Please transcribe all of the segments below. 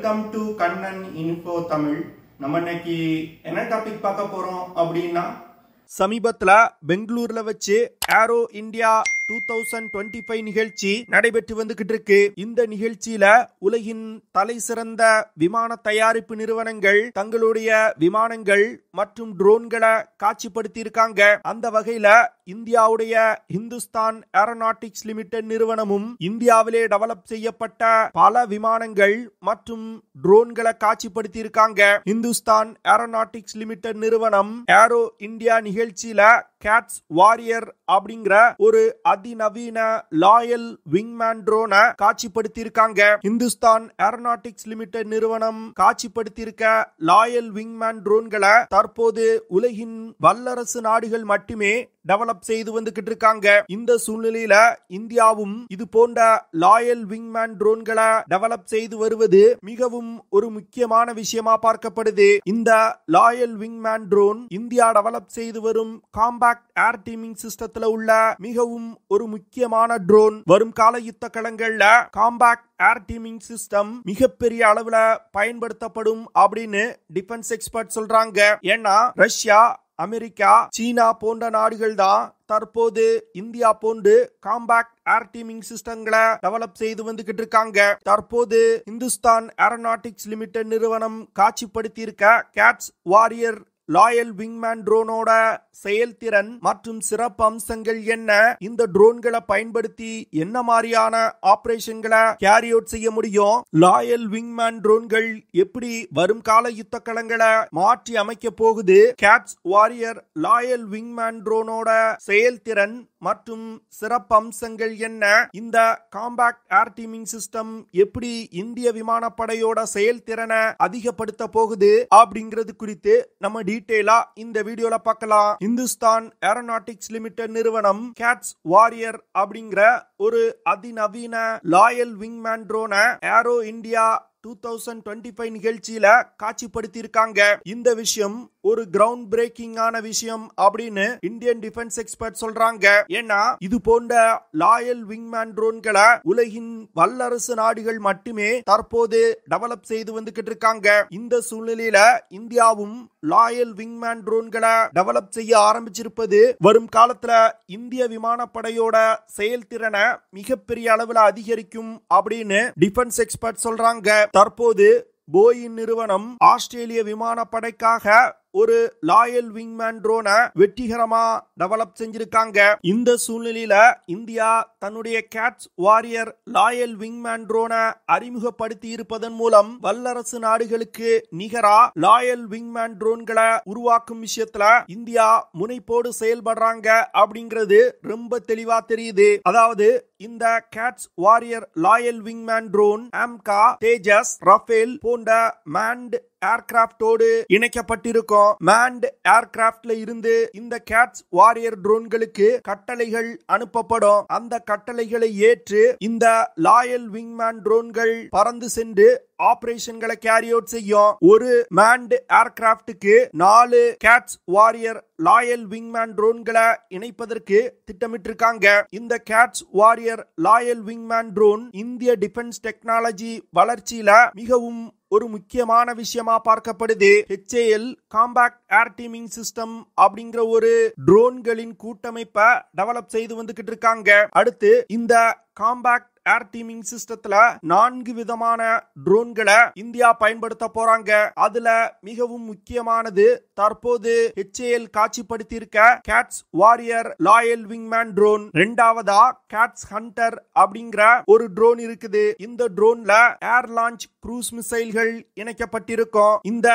Welcome to Kannan info Tamil. நம்ம இன்னைக்கு என்ன டாபிக் பார்க்க போறோம் அப்படின்னா, சமீபத்துல பெங்களூர்ல வச்சு ஏரோ இந்தியா 2025 நிகழ்ச்சி நடைபெற்று வந்துகிட்டு இருக்கு. இந்த நிகழ்ச்சியில உலகின் தலை சிறந்த விமான தயாரிப்பு நிறுவனங்கள் தங்களுடைய விமானங்கள் மற்றும் ட்ரோன்களை காட்சிப்படுத்தி இருக்காங்க. அந்த வகையில இந்தியாவுடைய ஹிந்துஸ்தான் ஏரோநாட்டிக்ஸ் லிமிடெட் நிறுவனமும் இந்தியாவிலே டெவலப் செய்யப்பட்ட பல விமானங்கள் மற்றும் ட்ரோன்களை காட்சிப்படுத்தி இருக்காங்க. ஹிந்துஸ்தான் ஏரோநாட்டிக்ஸ் லிமிடெட் நிறுவனம் ஏரோ இந்தியா நிகழ்ச்சியில கேட்ஸ் வாரியர் அப்படிங்கிற ஒரு அதிநவீன லாயல் விங்மேன் ட்ரோனை காட்சிப்படுத்தி இருக்காங்க. ஹிந்துஸ்தான் ஏரோநாட்டிக்ஸ் லிமிடெட் நிறுவனம் காட்சிப்படுத்தி இருக்க லாயல் விங்மேன் ட்ரோன்களை தற்போது உலகின் வல்லரசு நாடுகள் மட்டுமே டெவலப் செய்து வந்துகிட்டு இருக்காங்க. இந்த சூழ்நிலையில இந்தியாவும் இது போன்ற லாயல் விங்மேன் ட்ரோன்களை டெவலப் செய்து வருவது மிகவும் ஒரு முக்கியமான விஷயமா பார்க்கப்படுது. இந்த லாயல் விங்மேன் ட்ரோன் இந்தியா டெவலப் செய்து வரும் காம்பாக்ட் ஏர் டீமிங் சிஸ்டத்துல உள்ள மிகவும் ஒரு முக்கியமான ட்ரோன். வரும் கால யுத்த களங்கள்ல காம்பாக்ட் ஏர் டீமிங் சிஸ்டம் மிகப்பெரிய அளவுல பயன்படுத்தப்படும் அப்படின்னு டிஃபென்ஸ் எக்ஸ்பர்ட் சொல்றாங்க. ஏன்னா ரஷ்யா, அமெரிக்கா, சீனா போன்ற நாடுகள் தான் தற்போது இந்தியா போன்று காம்பாக்ட் ஏர் டீமிங் சிஸ்டங்களை டெவலப் செய்து வந்துகிட்டு இருக்காங்க. தற்போது ஹிந்துஸ்தான் ஏரோநாட்டிக்ஸ் லிமிடெட் நிறுவனம் காட்சிப்படுத்தி இருக்க கேட்ஸ் வாரியர் லாயல் விங்மேன் ட்ரோனோட செயல்திறன் மற்றும் சிறப்பு அம்சங்கள் என்ன, இந்த ட்ரோன்களை பயன்படுத்தி என்ன மாதிரியான ஆபரேஷன்களை கேரி அவுட் செய்ய முடியும், லாயல் விங்மேன் ட்ரோன்கள் எப்படி வரும் கால யுத்த களங்களை மாற்றி அமைக்க போகுது, கேட்ஸ் வாரியர் லாயல் விங்மேன் ட்ரோனோட செயல்திறன் மற்றும் சிறப்பு அம்சங்கள் என்ன, இந்த காம்பாக்ட் ஏர் டீமிங் சிஸ்டம் எப்படி இந்திய விமானப்படையோட செயல்திறனை அதிகப்படுத்த போகுது அப்படிங்கிறது குறித்து நம்ம டீடைலா இந்த வீடியோல பார்க்கலாம். ஹிந்துஸ்தான் ஏரோநாட்டிக்ஸ் லிமிடெட் நிறுவனம் கேட்ஸ் வாரியர் அப்படிங்கிற ஒரு அதிநவீன லாயல் விங்மேன் ட்ரோனை ஏரோ இந்தியா 2025 நிகழ்ச்சியில காட்சிப்படுத்தி இருக்காங்க. இந்த விஷயம் ஒரு கிரவுண்ட் பிரேக்கிங் ஆன விஷயம் அப்படின்னு இந்தியன் டிஃபென்ஸ் எக்ஸ்பர்ட் சொல்றாங்க. ஏன்னா இது போன்ற லாயல் விங்மேன் ட்ரோன்களை உலகின் வல்லரசு நாடுகள் மட்டுமே தற்போது டெவலப் செய்து வந்துகிட்டு இருக்காங்க. இந்த சூழ்நிலையில இந்தியாவும் லாயல் விங்மேன் ட்ரோன்களை டெவலப் செய்ய ஆரம்பிச்சிருப்பது வரும் காலத்துல இந்திய விமானப்படையோட செயல்திறனை மிகப்பெரிய அளவுல அதிகரிக்கும் அப்படின்னு டிஃபென்ஸ் எக்ஸ்பர்ட் சொல்றாங்க. தற்போது போயிங் நிறுவனம் ஆஸ்திரேலிய விமானப்படைக்காக ஒரு லாயல் விங்மேன் ட்ரோனை வெற்றிகரமா டெவலப் செஞ்சிருக்காங்க. இந்த சூழ்நிலையில இந்தியா தன்னுடைய கேட்ஸ் வாரியர் லாயல் விங்மேன் ட்ரோனை அறிமுகப்படுத்தி இருப்பதன் மூலம் வல்லரசு நாடுகளுக்கு நிகரா லாயல் விங்மேன் ட்ரோன்களை உருவாக்கும் விஷயத்துல இந்தியா முனைப்போடு செயல்படுறாங்க அப்படிங்கிறது ரொம்ப தெளிவா தெரியுது. அதாவது இந்த கேட்ஸ் வாரியர் லாயல் விங்மேன் ட்ரோன் ஆம்கா, தேஜஸ், ரஃபேல் போன்ற மேன்ட் ஏர்கிராப்டோடு இணைக்கப்பட்டிருக்கும். மேன்ட் ஏர்கிராப்ட்ல இருந்து இந்த கேட்ஸ் வாரியர் ட்ரோன்களுக்கு கட்டளைகள் அனுப்பப்படும். அந்த கட்டளைகளை ஏற்று இந்த லாயல் விங்மேன் ட்ரோன்கள் பறந்து சென்று ஆபரேஷன்களை கேரி அவுட் செய்யும். ஒரு மேன்ட் ஏர்கிராப்டுக்கு 4 கேட்ஸ் வாரியர் லாயல் விங்மேன் ட்ரோன்களை இணைப்பதற்கு திட்டமிட்டிருக்காங்க. இந்த கேட்ஸ் வாரியர் லாயல் விங்மேன் ட்ரோன் இந்திய டிஃபென்ஸ் டெக்னாலஜி வளர்ச்சியில மிகவும் ஒரு முக்கியமான விஷயமா பார்க்கப்படுது. HAL காம்பாக்ட் ஏர் டீமிங் சிஸ்டம் அப்படிங்கிற ஒரு ட்ரோன்களின் கூட்டமைப்பை டெவலப் செய்து வந்துகிட்டு இருக்காங்க. அடுத்து இந்த காம்பாக்ட் ஏர் டீமிங் சிஸ்டத்துல 4 விதமான ட்ரோன்களை இந்தியா பயன்படுத்த போறாங்க. அதுல மிகவும் முக்கியமானது தற்போது HAL காட்சிப்படுத்தி இருக்க கேட்ஸ் வாரியர் லாயல் விங்மேன் ட்ரோன். இரண்டாவதா கேட்ஸ் ஹண்டர் அப்படிங்கிற ஒரு ட்ரோன் இருக்குது. இந்த ட்ரோன்ல ஏர் லான்ச் க்ரூஸ் மிசைல்கள் இணைக்கப்பட்டிருக்கும். இந்த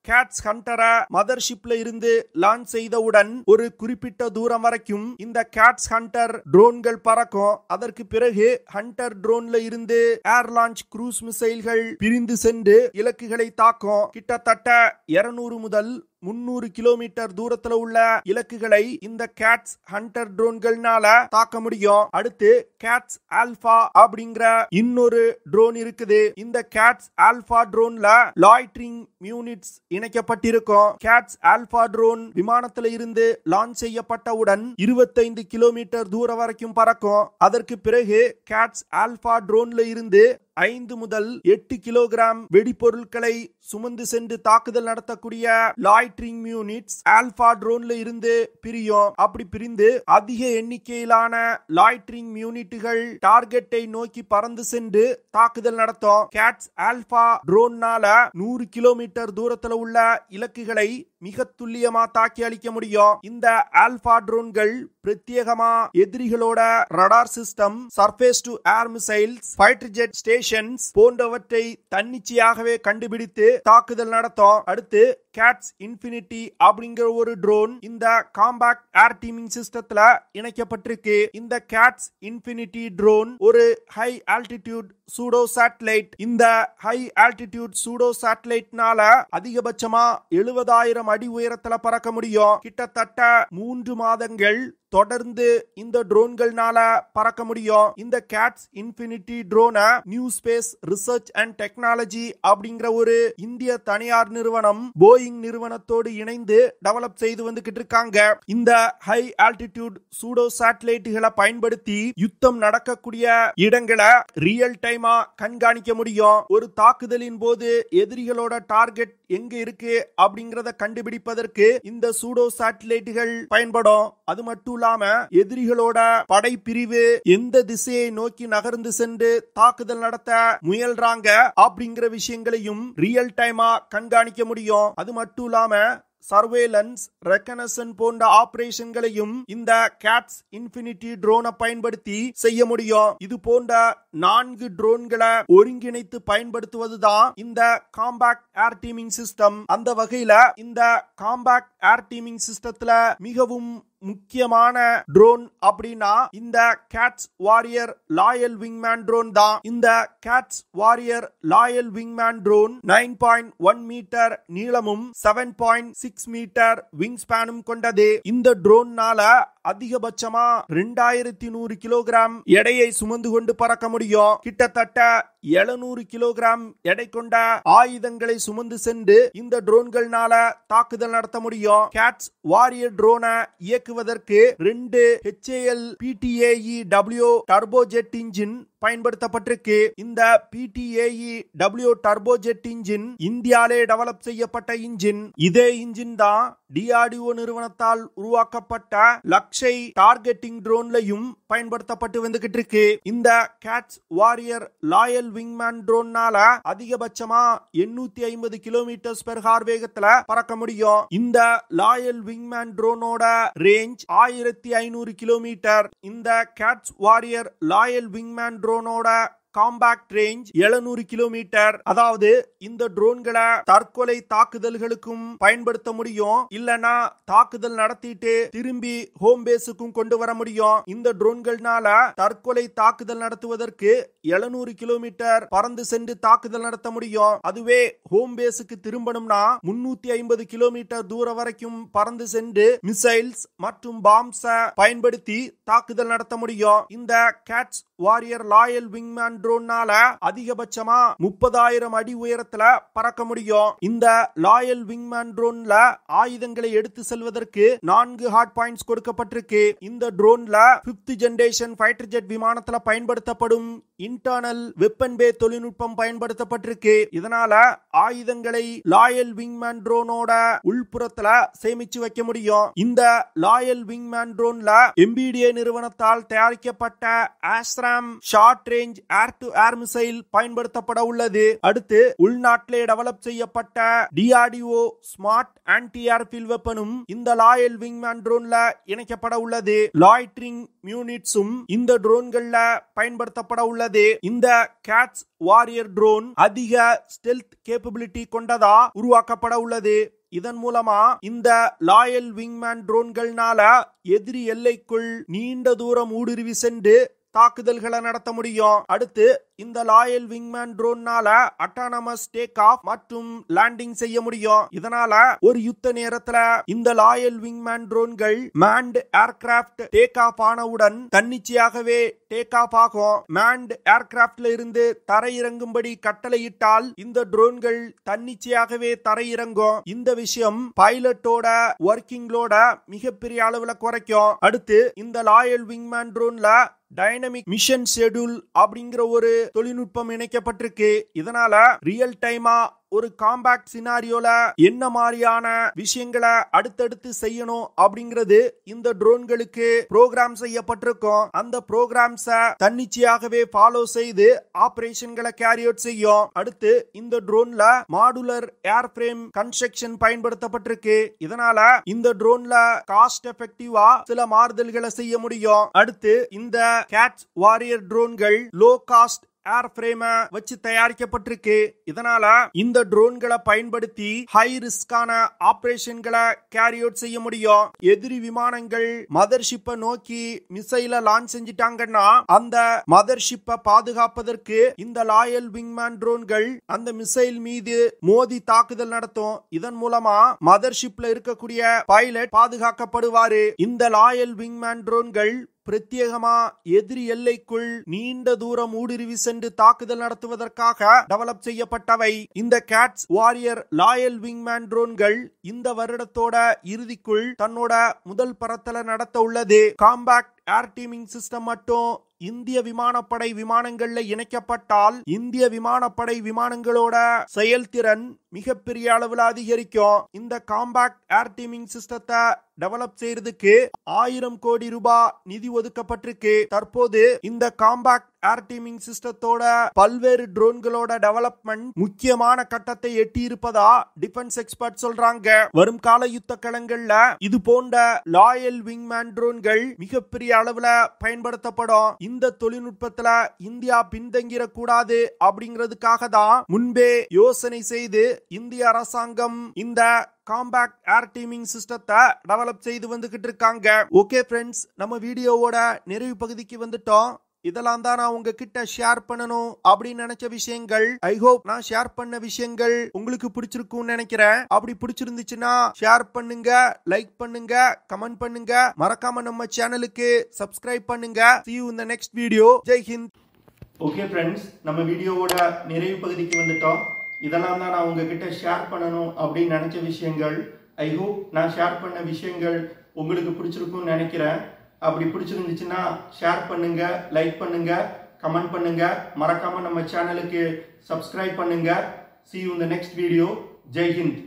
கேட்ஸ் ஹண்டரை மதர்ஷிப்ல இருந்து லான்ச் செய்தவுடன் ஒரு குறிப்பிட்ட தூரம் வரைக்கும் இந்த கேட்ஸ் ஹண்டர் ட்ரோன்கள் பறக்கும். அதற்கு பிறகு ஹண்டர் ட்ரோன்ல இருந்து ஏர் லான்ச் க்ரூஸ் மிசைல்கள் பிரிந்து சென்று இலக்குகளை தாக்கும். கிட்டத்தட்ட 200 முதல் 300 கிலோமீட்டர் தூரத்துல உள்ள இலக்குகளை இந்த கேட்ஸ் ஹண்டர் ட்ரோன்கள்னால தாக்க முடியும். அடுத்து கேட்ஸ் ஆல்பா அப்படிங்கிற இன்னொரு ட்ரோன் இருக்குது. இந்த கேட்ஸ் ஆல்பா ட்ரோன்ல லாய்டரிங் யூனிட்ஸ் இணைக்கப்பட்டிருக்கும். கேட்ஸ் ஆல்பா ட்ரோன் விமானத்துல இருந்து லான்ச் செய்யப்பட்டவுடன் 25 கிலோமீட்டர் தூரம் வரைக்கும் பறக்கும். அதற்கு பிறகு கேட்ஸ் ஆல்பா ட்ரோன்ல இருந்து 5 முதல் 8 கிலோகிராம் வெடிபொருட்களை சுமந்து சென்று தாக்குதல் நடத்தக்கூடிய லாய்டரிங் யூனிட்ஸ் ஆல்பா ட்ரோன்ல இருந்து பிரியும். அப்படி பிரிந்து அதிக எண்ணிக்கையிலான லாய்டரிங் யூனிட்டுகள் டார்கெட்டை நோக்கி பறந்து சென்று தாக்குதல் நடத்தும். கேட்ஸ் ஆல்பா ட்ரோன்னால 100 கிலோமீட்டர் தூரத்துல உள்ள இலக்குகளை மிக துல்லியமா தாக்கி அளிக்க முடியும். இந்த ஆல்பா ட்ரோன்கள் பிரத்யேகமா எதிரிகளோட radar system, surface to air missiles, fighter jet stations போன்றவற்றை தன்னிச்சையாகவே கண்டுபிடித்து தாக்குதல் நடத்தும். அடுத்து கேட்ஸ் இன்ஃபினிட்டி அப்படிங்கிற ஒரு ட்ரோன் இந்த காம்பாக்ட் ஏர் டீமிங் சிஸ்டத்துல இணைக்கப்பட்டிருக்கு. இந்த கேட்ஸ் இன்ஃபினிட்டி ட்ரோன் ஒரு ஹை ஆல்டிடியூட் சூடோ சேட்டலைட். இந்த ஹை ஆல்டிடியூட் சூடோ சேட்டலைட்னால அதிகபட்சமா 70,000 அடி உயரத்துல பறக்க முடியும். கிட்டத்தட்ட 3 மாதங்கள் தொடர்ந்து இந்த ட்ரோன்கள்னால பறக்க முடியும். இந்த கேட்ஸ் இன்ஃபினிட்டி ட்ரோனை new space research and technology அப்படிங்கிற ஒரு இந்திய தனியார் நிறுவனம் போயிங் நிறுவனத்தோடு இணைந்து டெவலப் செய்து வந்துகிட்டு இருக்காங்க. இந்த ஹை ஆல்டிடியூட் சூடோ சேட்டலைட்டுகளை பயன்படுத்தி யுத்தம் நடக்கக்கூடிய இடங்களை ரியல் டைமா கண்காணிக்க முடியும். ஒரு தாக்குதலின் போது எதிரிகளோட டார்கெட் எங்க இருக்கு அப்படிங்கறத கண்டுபிடிப்பதற்கு இந்த சூடோ சேட்டலைட்டுகள் பயன்படும். அது மட்டும் இல்லாம எதிரிகளோட படைப்பிரிவு எந்த திசையை நோக்கி நகர்ந்து சென்று தாக்குதல் நடத்த முயல்றாங்க அப்படிங்கிற விஷயங்களையும் ரியல் டைமா கண்காணிக்க முடியும். அது மட்டும் இல்லாம சர்வேலன்ஸ், ரெகனசன்ஸ் போன்ற ஆபரேஷன்களையும் இந்த கேட்ஸ் இன்ஃபினிட்டி ட்ரோனை பயன்படுத்தி செய்ய முடியும். இது போன்ற 4 ட்ரோன்களை ஒருங்கிணைத்து பயன்படுத்துவதுதான் இந்த காம்பாக்ட் ஏர் டீமிங் சிஸ்டம். அந்த வகையில இந்த காம்பாக்ட் ஏர் டீமிங் சிஸ்டத்துல மிகவும் முக்கியமான ட்ரோன் அப்படின்னா இந்த கேட்ஸ் வாரியர் லாயல் விங்மேன் ட்ரோன் தான். இந்த கேட்ஸ் வாரியர் லாயல் விங்மேன் ட்ரோன் 9.1 மீட்டர் நீளமும் 7.6 மீட்டர் விங் ஸ்பேனும் கொண்டது. இந்த ட்ரோன்னால அதிகபட்சமா 2100 கிலோகிராம் எடையை சுமந்து கொண்டு பறக்க முடியும். கிட்டத்தட்ட 700 கிலோகிராம் எடை கொண்ட ஆயுதங்களை சுமந்து சென்று இந்த ட்ரோன்கள்னால தாக்குதல் நடத்த முடியும். கேட்ஸ் வாரியர் ட்ரோனை இயக்குவதற்கு 2 HAL PTAEW டர்போஜெட் இன்ஜின் பயன்படுத்தப்பட்டிருக்கு. இந்த PTAEW டர்போஜெட் இன்ஜின் இந்தியாவிலே டெவலப் செய்யப்பட்ட இன்ஜின். இதே இன்ஜின் தான் DRDO நிறுவனத்தால் உருவாக்கப்பட்ட லக்ஷை டார்கெட்டிங் ட்ரோன்லையும் பயன்படுத்தப்பட்டு வந்துகிட்டு இருக்கு. இந்த கேட்ஸ் வாரியர் லாயல் விங்மேன் ட்ரோன்னால அதிகபட்சமா 850 கிலோமீட்டர் பெர் ஹார் வேகத்துல பறக்க முடியும். இந்த லாயல் விங்மேன் ட்ரோனோட ரேஞ்ச் 1500 கிலோமீட்டர். இந்த கேட்ஸ் வாரியர் லாயல் விங்மேன் ட்ரோனோட காம்பாக்ட் ரேஞ்ச் 700 கிலோமீட்டர். அதாவது இந்த ட்ரோன்களை தற்கொலை தாக்குதல்களுக்கும் பயன்படுத்த முடியும், இல்லனா தாக்குதல் நடத்திட்டு திரும்பி ஹோம் பேஸுக்கும் கொண்டு வர முடியும். இந்த ட்ரோன்கள்னால தற்கொலை தாக்குதல் நடத்துவதற்கு 700 கிலோமீட்டர் பறந்து சென்று தாக்குதல் நடத்த முடியும். அதுவே ஹோம் பேஸுக்கு திரும்பணும்னா 350 கிலோமீட்டர் தூரம் வரைக்கும் பறந்து சென்று மிசைல்ஸ் மற்றும் பாம்ஸை பயன்படுத்தி தாக்குதல் நடத்த முடியும். இந்த கேட்ஸ் வாரியர் லாயல் விங்மேன் ட்ரோன்னால அதிகபட்சமா 30,000 அடி உயரத்துல பறக்க முடியும். இந்த லாயல் விங்மேன் ட்ரோன்ல ஆயுதங்களை எடுத்து செல்வதற்கு 4 ஹார்ட் பாயிண்ட்ஸ் கொடுக்கப்பட்டிருக்கு. இந்த ட்ரோன்ல 5th ஜெனரேஷன் ஃபைட்டர் ஜெட் விமானத்துல பயன்படுத்தப்படும் இன்டர்னல் வெப்பன் பே தொழில்நுட்பம் பயன்படுத்தப்பட்டிருக்கு. இதனால ஆயுதங்களை லாயல் விங்மேன் ட்ரோனோட உள்புறத்துல சேமிச்சு வைக்க முடியும். இந்த லாயல் விங்மேன் ட்ரோன்ல MBDA நிறுவனத்தால் தயாரிக்கப்பட்ட ASRAAM short range air to air missile பயன்படுத்தப்பட உள்ளது. அடுத்து உள்நாட்டிலே டெவலப் செய்யப்பட்ட DRDO ஸ்மார்ட் ஆன்டி ஏர்ஃபீல்ட் வெப்பனும் இந்த லாயல் விங்மேன் ட்ரோன்ல இணைக்கப்பட உள்ளது. லாய்டரிங் யூனிட்ஸும் இந்த ட்ரோன்கள்ல பயன்படுத்தப்பட உள்ளது. இந்த கேட்ஸ் வாரியர் ட்ரோன் அதிக ஸ்டெல்த் கேப்பபிலிட்டி கொண்டதா உருவாக்கப்பட உள்ளது. இதன் மூலமா இந்த லாயல் விங்மேன் ட்ரோன்கள்னால எதிரி எல்லைக்குள் நீண்ட தூரம் ஊடுருவி சென்று தாக்குதல்களை நடத்த முடியும். அடுத்து இந்த லாயல் விங்மேன் ட்ரோன்னால அட்டானமஸ் டேக் ஆஃப் மற்றும் லேண்டிங் செய்ய முடியும். இதனால ஒரு யுத்த நேரத்துல இந்த லாயல் விங்மேன் ட்ரோன்கள் மேன்ட் ஏர்கிராஃப்ட் டேக் ஆஃப் ஆனவுடன் தன்னிச்சையாகவே டேக் ஆஃப் ஆகும். மேன்ட் ஏர்கிராஃப்ட்ல இருந்து தரையிறங்கும்படி கட்டளையிட்டால் இந்த ட்ரோன்கள் தன்னிச்சையாகவே தரையிறங்கும். இந்த விஷயம் பைலட்டோட ஒர்க்கிங் லோட மிகப்பெரிய அளவுல குறைக்கும். அடுத்து இந்த லாயல் விங்மேன் ட்ரோன்ல டைனமிக் மிஷன் ஷெட்யூல் அப்படிங்கிற ஒரு தொழில்நுட்பம் இணைக்கப்பட்டிருக்கு. இதனால ரியல் டைமா ஒரு காம்பேக்ட் சினாரியோல என்ன மாதிரியான விஷயங்களை அடுத்தடுத்து செய்யணும் அப்படிங்கிறது இந்த ட்ரோன்களுக்கு புரோகிராம் செய்யப்பட்டிருக்கும். அந்த புரோகிராம்ஸ தன்னிச்சையாகவே ஃபாலோ செய்து ஆபரேஷன்களை கேரி அவுட் செய்யும். அடுத்து இந்த ட்ரோன்ல மாடுலர் ஏர்ஃப்ரேம் கன்ஸ்ட்ரக்ஷன் பயன்படுத்தப்பட்டிருக்கு. இதனால இந்த ட்ரோன்ல காஸ்ட் எஃபெக்டிவா சில மாறுதல்களை செய்ய முடியும். அடுத்து இந்த கேட்ஸ் வாரியர் ட்ரோன்கள் லோ காஸ்ட் ஏர்ஃப்ரேம் வச்சு தயாரிக்கப்பட்டிருக்கு. இதனால இந்த ட்ரோன்களை பயன்படுத்தி ஹை ரிஸ்கான ஆபரேஷன்களை கேரி அவுட் செய்ய முடியும். எதிரி விமானங்கள் மதர்ஷிப்பை நோக்கி மிசைல லான்ச் செஞ்சிட்டாங்கன்னா அந்த மதர்ஷிப்பை பாதுகாப்பதற்கு இந்த லாயல் விங்மேன் ட்ரோன்கள் அந்த மிசைல் மீது மோதி தாக்குதல் நடத்தும். இதன் மூலமா மதர்ஷிப்ல இருக்கக்கூடிய பைலட் பாதுகாக்கப்படுவாரு. இந்த லாயல் விங்மேன் ட்ரோன்கள் பிரத்யேகமா எதிரி எல்லைக்குள் நீண்ட தூரம் ஊடுருவி சென்று தாக்குதல் நடத்துவதற்காக டெவலப் செய்யப்பட்டவை. இந்த கேட்ஸ் வாரியர் லாயல் விங்மேன் ட்ரோன்கள் இந்த வருடத்தோட இறுதிக்குள் தன்னோட முதல் பறத்தலை நடத்த உள்ளது. காம்பேக்ட் ஏர் டீமிங் சிஸ்டம் மட்டும் இந்திய விமானப்படை விமானங்கள்ல இணைக்கப்பட்டால் இந்திய விமானப்படை விமானங்களோட செயல்திறன் மிகப்பெரிய அளவில் அதிகரிக்கும். இந்த காம்பேக்ட் ஏர் டீமிங் சிஸ்டத்தை டெவலப் செய்யறதுக்கு 1000 கோடி ரூபாய் நிதி ஒதுக்கப்பட்டிருக்கு. தற்போது இந்த காம்பேக்ட் ஏர் டீமிங் சிஸ்டத்தோட பல்வேறு ட்ரோன்களோட டெவலப்மெண்ட் முக்கியமான கட்டத்தை எட்டி இருப்பதா டிஃபென்ஸ் எக்ஸ்பர்ட் சொல்றாங்க. வரும் கால யுத்த களங்கள்ல இது போன்ற லாயல் விங்மேன் ட்ரோன்கள் மிகப்பெரிய அளவுல பயன்படுத்தப்படும். இந்த தொழில்நுட்பத்துல இந்தியா பின்தங்கிட கூடாது அப்படிங்கிறதுக்காக தான் முன்பே யோசனை செய்து இந்திய அரசாங்கம் இந்த காம்பேக்ட் ஏர் டீமிங் சிஸ்டத்தை டெவலப் செய்து வந்துகிட்டு இருக்காங்க. ஓகே ஃப்ரெண்ட்ஸ், நம்ம வீடியோவோட நிறைவு பகுதிக்கு வந்துட்டோம். இதெல்லாம் தான் நான் உங்ககிட்ட ஷேர் பண்ணணும் அப்படின்னு நினைச்ச விஷயங்கள். ஐ ஹோப் நான் ஷேர் பண்ண விஷயங்கள் உங்களுக்கு பிடிச்சிருக்கும்னு நினைக்கிறேன். அப்படி பிடிச்சிருந்துச்சுன்னா ஷேர் பண்ணுங்க, லைக் பண்ணுங்க, கமெண்ட் பண்ணுங்க. மறக்காம நம்ம சேனலுக்கு சப்ஸ்கிரைப் பண்ணுங்க. See you in the next video. Jai Hind. Okay friends, நம்ம வீடியோவோட நிறைவு பகுதிக்கு வந்துட்டோம். இதெல்லாம் தான் நான் உங்ககிட்ட ஷேர் பண்ணணும் அப்படின்னு நினைச்ச விஷயங்கள். ஐ ஹோப் நான் ஷேர் பண்ண விஷயங்கள் உங்களுக்கு பிடிச்சிருக்கும்னு நினைக்கிறேன். அப்படி பிடிச்சிருந்துச்சுன்னா ஷேர் பண்ணுங்க, லைக் பண்ணுங்க, கமெண்ட் பண்ணுங்க. மறக்காம நம்ம சேனலுக்கு சப்ஸ்கிரைப் பண்ணுங்க. See you in the next video. Jai Hind.